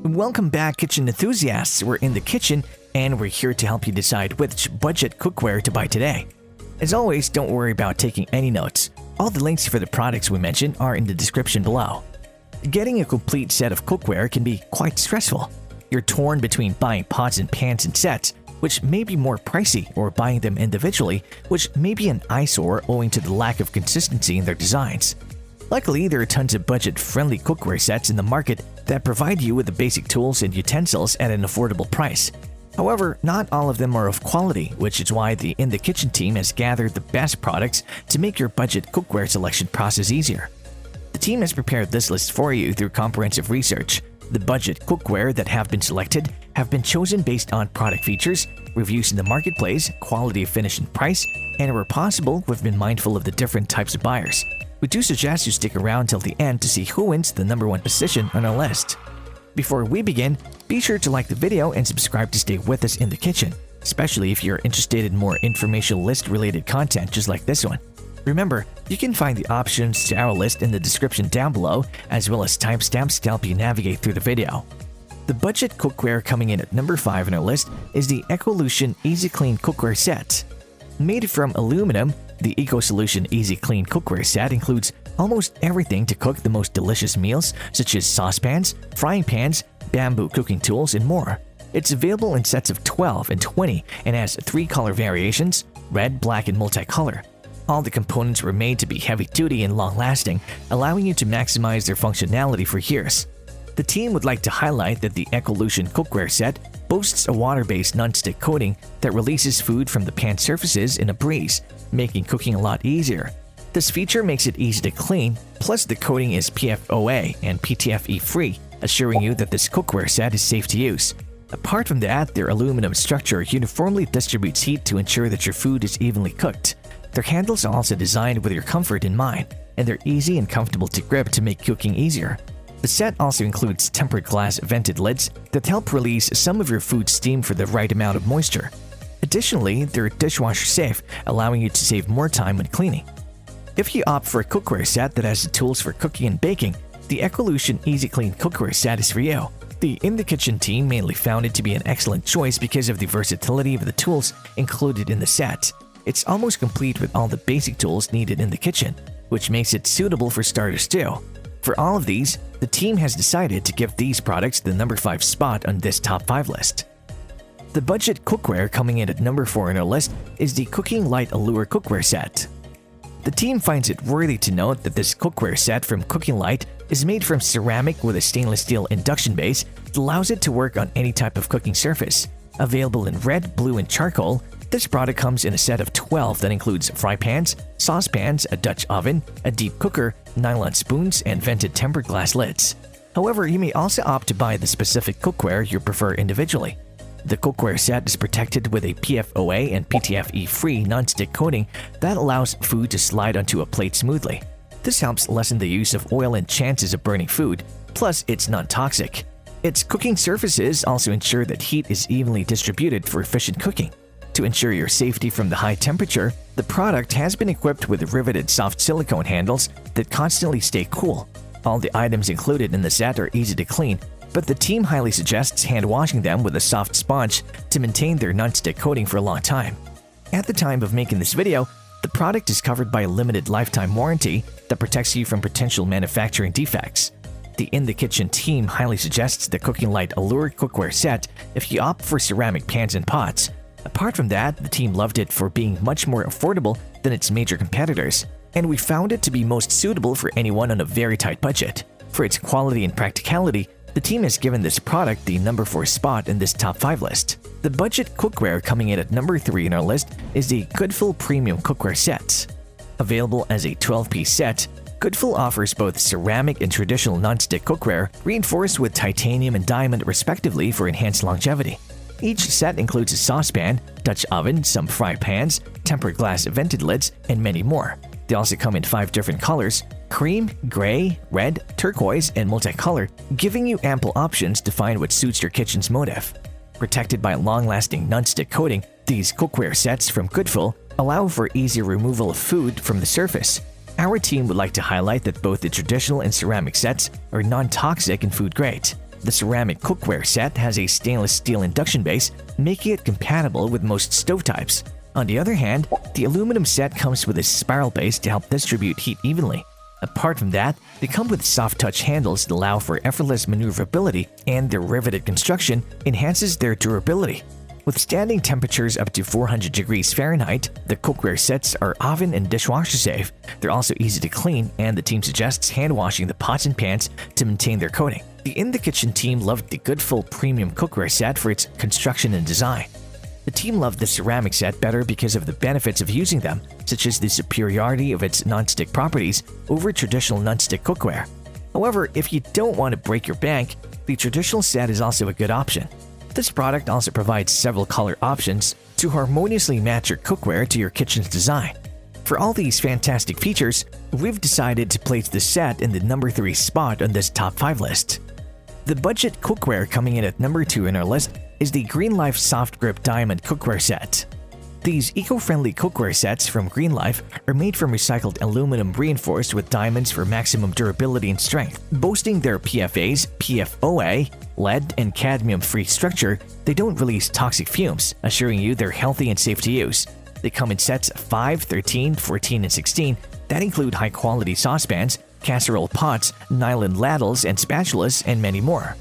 Welcome back, kitchen enthusiasts. We're in the kitchen and we're here to help you decide which budget cookware to buy today. As always, don't worry about taking any notes. All the links for the products we mentioned are in the description below. Getting a complete set of cookware can be quite stressful. You're torn between buying pots and pans in sets, which may be more pricey, or buying them individually, which may be an eyesore owing to the lack of consistency in their designs. Luckily, there are tons of budget-friendly cookware sets in the market that provide you with the basic tools and utensils at an affordable price. However, not all of them are of quality, which is why the In the Kitchen team has gathered the best products to make your budget cookware selection process easier. The team has prepared this list for you through comprehensive research. The budget cookware that have been selected have been chosen based on product features, reviews in the marketplace, quality of finish and price, and where possible, we've been mindful of the different types of buyers. We do suggest you stick around till the end to see who wins the #1 position on our list. Before we begin, be sure to like the video and subscribe to stay with us in the kitchen, especially if you're interested in more informational list-related content just like this one. Remember, you can find the options to our list in the description down below, as well as timestamps to help you navigate through the video. The budget cookware coming in at #5 on our list is the Ecolution Easy Clean Cookware Set. Made from aluminum, the Ecolution Easy Clean Cookware Set includes almost everything to cook the most delicious meals, such as saucepans, frying pans, bamboo cooking tools, and more. It's available in sets of 12 and 20 and has 3 color variations: red, black, and multicolor. All the components were made to be heavy-duty and long-lasting, allowing you to maximize their functionality for years. The team would like to highlight that the Ecolution Cookware Set boasts a water-based non-stick coating that releases food from the pan surfaces in a breeze, making cooking a lot easier. This feature makes it easy to clean, plus the coating is PFOA and PTFE-free, assuring you that this cookware set is safe to use. Apart from that, their aluminum structure uniformly distributes heat to ensure that your food is evenly cooked. Their handles are also designed with your comfort in mind, and they're easy and comfortable to grip to make cooking easier. The set also includes tempered glass vented lids that help release some of your food's steam for the right amount of moisture. Additionally, they're dishwasher safe, allowing you to save more time when cleaning. If you opt for a cookware set that has the tools for cooking and baking, the Ecolution Easy Clean Cookware Set is for you. The In the Kitchen team mainly found it to be an excellent choice because of the versatility of the tools included in the set. It's almost complete with all the basic tools needed in the kitchen, which makes it suitable for starters too. For all of these, the team has decided to give these products the #5 spot on this top 5 list. The budget cookware coming in at #4 on our list is the Cooking Light Allure Cookware Set. The team finds it worthy to note that this cookware set from Cooking Light is made from ceramic with a stainless steel induction base that allows it to work on any type of cooking surface. Available in red, blue, and charcoal, this product comes in a set of 12 that includes fry pans, saucepans, a Dutch oven, a deep cooker, nylon spoons, and vented tempered glass lids. However, you may also opt to buy the specific cookware you prefer individually. The cookware set is protected with a PFOA and PTFE-free non-stick coating that allows food to slide onto a plate smoothly. This helps lessen the use of oil and chances of burning food, plus it's non-toxic. Its cooking surfaces also ensure that heat is evenly distributed for efficient cooking. To ensure your safety from the high temperature, the product has been equipped with riveted soft silicone handles that constantly stay cool. All the items included in the set are easy to clean, but the team highly suggests hand washing them with a soft sponge to maintain their non-stick coating for a long time. At the time of making this video, the product is covered by a limited lifetime warranty that protects you from potential manufacturing defects. The In the Kitchen team highly suggests the Cooking Light Allure Cookware Set if you opt for ceramic pans and pots. Apart from that, the team loved it for being much more affordable than its major competitors, and we found it to be most suitable for anyone on a very tight budget. For its quality and practicality, the team has given this product the #4 spot in this top 5 list. The budget cookware coming in at #3 in our list is the Goodful Premium Cookware Set. Available as a 12-piece set, Goodful offers both ceramic and traditional non-stick cookware reinforced with titanium and diamond respectively for enhanced longevity. Each set includes a saucepan, Dutch oven, some fry pans, tempered glass vented lids, and many more. They also come in 5 different colors: cream, gray, red, turquoise, and multicolor, giving you ample options to find what suits your kitchen's motif. Protected by a long-lasting non-stick coating, these cookware sets from Goodful allow for easy removal of food from the surface. Our team would like to highlight that both the traditional and ceramic sets are non-toxic and food grade. The ceramic cookware set has a stainless steel induction base, making it compatible with most stove types. On the other hand, the aluminum set comes with a spiral base to help distribute heat evenly. Apart from that, they come with soft touch handles that allow for effortless maneuverability, and their riveted construction enhances their durability. Withstanding temperatures up to 400 degrees Fahrenheit, the cookware sets are oven and dishwasher safe. They're also easy to clean, and the team suggests hand washing the pots and pans to maintain their coating. The In the Kitchen team loved the Goodful premium cookware set for its construction and design. The team loved the ceramic set better because of the benefits of using them, such as the superiority of its non-stick properties over traditional non-stick cookware. However, if you don't want to break your bank, the traditional set is also a good option. This product also provides several color options to harmoniously match your cookware to your kitchen's design. For all these fantastic features, we've decided to place the set in the number 3 spot on this top 5 list. The budget cookware coming in at number 2 in our list is the GreenLife Soft Grip Diamond Cookware Set. These eco-friendly cookware sets from GreenLife are made from recycled aluminum reinforced with diamonds for maximum durability and strength. Boasting their PFAs, PFOA, lead, and cadmium-free structure, they don't release toxic fumes, assuring you they're healthy and safe to use. They come in sets 5, 13, 14, and 16 that include high-quality saucepans, casserole pots, nylon ladles and spatulas, and many more.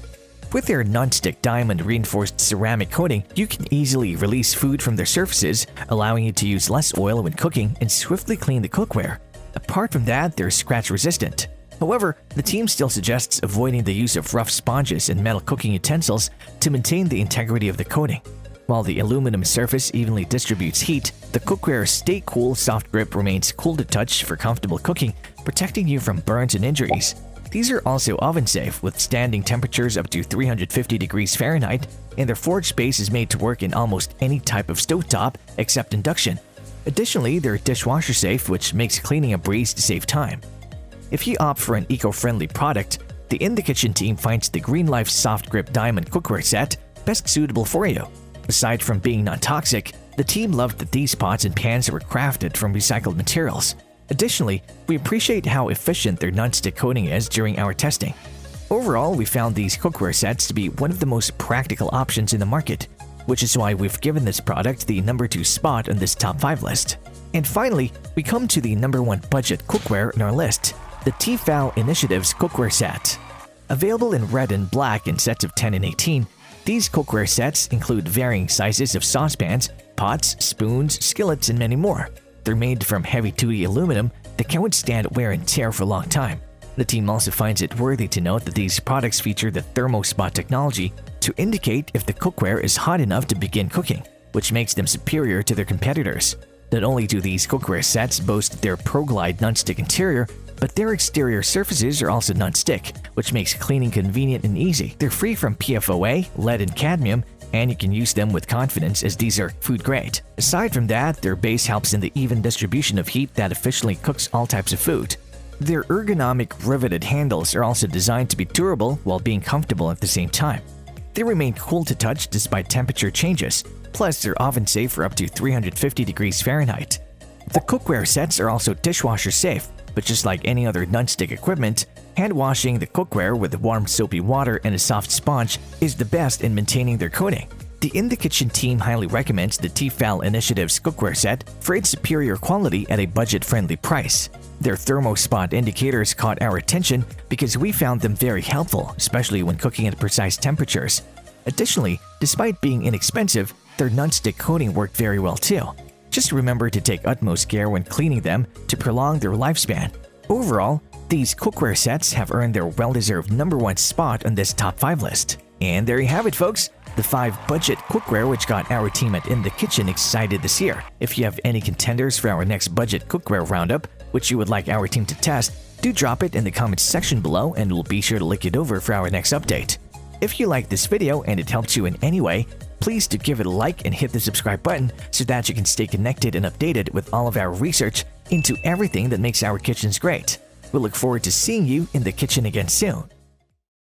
With their non-stick diamond-reinforced ceramic coating, you can easily release food from their surfaces, allowing you to use less oil when cooking and swiftly clean the cookware. Apart from that, they're scratch-resistant. However, the team still suggests avoiding the use of rough sponges and metal cooking utensils to maintain the integrity of the coating. While the aluminum surface evenly distributes heat, the cookware's Stay Cool soft grip remains cool to touch for comfortable cooking, protecting you from burns and injuries. These are also oven-safe, withstanding temperatures up to 350 degrees Fahrenheit, and their forged base is made to work in almost any type of stovetop except induction. Additionally, they're dishwasher-safe, which makes cleaning a breeze to save time. If you opt for an eco-friendly product, the In the Kitchen team finds the GreenLife Soft Grip Diamond Cookware Set best suitable for you. Aside from being non-toxic, the team loved that these pots and pans were crafted from recycled materials. Additionally, we appreciate how efficient their non-stick coating is during our testing. Overall, we found these cookware sets to be one of the most practical options in the market, which is why we've given this product the number 2 spot on this top 5 list. And finally, we come to the number 1 budget cookware in our list, the T-fal Initiatives Cookware Set. Available in red and black in sets of 10 and 18, these cookware sets include varying sizes of saucepans, pots, spoons, skillets, and many more. They're made from heavy-duty aluminum that can withstand wear and tear for a long time. The team also finds it worthy to note that these products feature the thermospot technology to indicate if the cookware is hot enough to begin cooking, which makes them superior to their competitors. Not only do these cookware sets boast their ProGlide non-stick interior, but their exterior surfaces are also non-stick, which makes cleaning convenient and easy. They're free from PFOA, lead, and cadmium, and you can use them with confidence as these are food grade. Aside from that, their base helps in the even distribution of heat that efficiently cooks all types of food. Their ergonomic riveted handles are also designed to be durable while being comfortable at the same time. They remain cool to touch despite temperature changes, plus they're oven safe for up to 350 degrees Fahrenheit. The cookware sets are also dishwasher safe, but just like any other non-stick equipment, hand washing the cookware with warm soapy water and a soft sponge is the best in maintaining their coating. The In the Kitchen team highly recommends the T-fal Initiatives Cookware Set for its superior quality at a budget-friendly price. Their thermospot indicators caught our attention because we found them very helpful, especially when cooking at precise temperatures. Additionally, despite being inexpensive, their non-stick coating worked very well too. Just remember to take utmost care when cleaning them to prolong their lifespan. Overall, these cookware sets have earned their well-deserved number 1 spot on this top 5 list. And there you have it, folks! The 5 budget cookware which got our team at In the Kitchen excited this year. If you have any contenders for our next budget cookware roundup, which you would like our team to test, do drop it in the comments section below and we'll be sure to link it over for our next update. If you liked this video and it helped you in any way, please do give it a like and hit the subscribe button so that you can stay connected and updated with all of our research into everything that makes our kitchens great. We look forward to seeing you in the kitchen again soon.